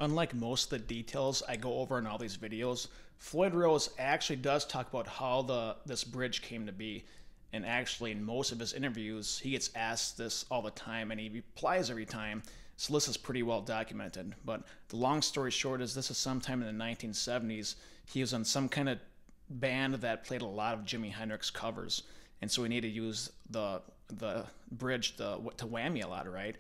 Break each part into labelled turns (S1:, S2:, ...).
S1: Unlike most of the details I go over in all these videos, Floyd Rose actually does talk about how this bridge came to be. And actually, in most of his interviews, he gets asked this all the time, and he replies every time. So this is pretty well documented. But the long story short is this is sometime in the 1970s. He was on some kind of band that played a lot of Jimi Hendrix covers, and so he needed to use the bridge to whammy a lot, right?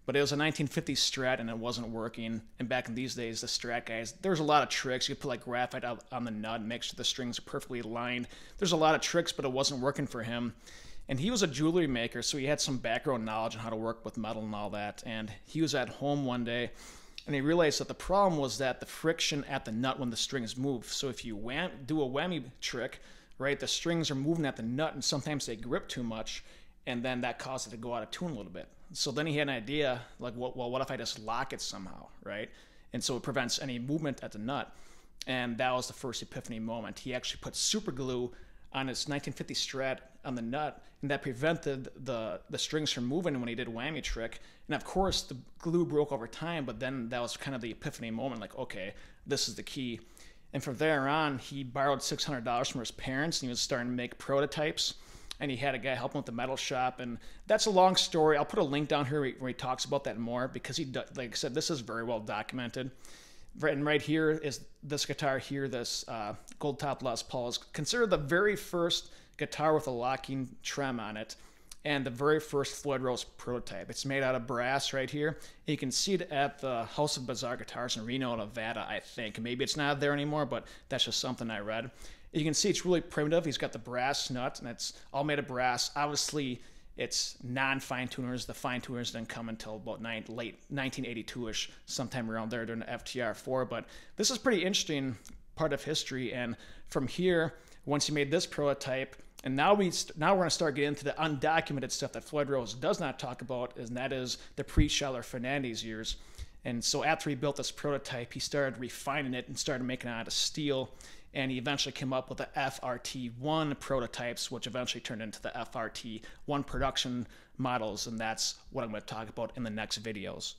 S1: But it was a 1950s Strat and it wasn't working. And back in these days, the Strat guys, there's a lot of tricks. You could put like graphite on the nut and make sure the strings are perfectly aligned. There's a lot of tricks, but it wasn't working for him. And he was a jewelry maker, so he had some background knowledge on how to work with metal and all that. And he was at home one day and he realized that the problem was that the friction at the nut when the strings move. So if you do a whammy trick, right, the strings are moving at the nut and sometimes they grip too much, and then that caused it to go out of tune a little bit. So then he had an idea, like, well, what if I just lock it somehow, right? And so it prevents any movement at the nut. And that was the first epiphany moment. He actually put super glue on his 1950 Strat on the nut, and that prevented the strings from moving when he did whammy trick. And of course, the glue broke over time, but then that was kind of the epiphany moment, like, okay, this is the key. And from there on, he borrowed $600 from his parents, and he was starting to make prototypes. And he had a guy help him with the metal shop, and that's a long story. I'll put a link down here where he talks about that more, because like I said, this is very well documented. And right here is this guitar here, this Gold Top Les Paul, is considered the very first guitar with a locking trem on it, and the very first Floyd Rose prototype. It's made out of brass right here. You can see it at the House of Bizarre Guitars in Reno, Nevada, I think. Maybe it's not there anymore, but that's just something I read. You can see it's really primitive. He's got the brass nut, and it's all made of brass. Obviously, it's non-fine tuners. The fine tuners didn't come until about late 1982-ish, sometime around there during the FTR4. But this is pretty interesting part of history. And from here, once you made this prototype, and now we're going to start getting into the undocumented stuff that Floyd Rose does not talk about, and that is the pre-Scheller Fernandez years. And so after he built this prototype, he started refining it and started making it out of steel. And he eventually came up with the FRT1 prototypes, which eventually turned into the FRT1 production models. And that's what I'm going to talk about in the next videos.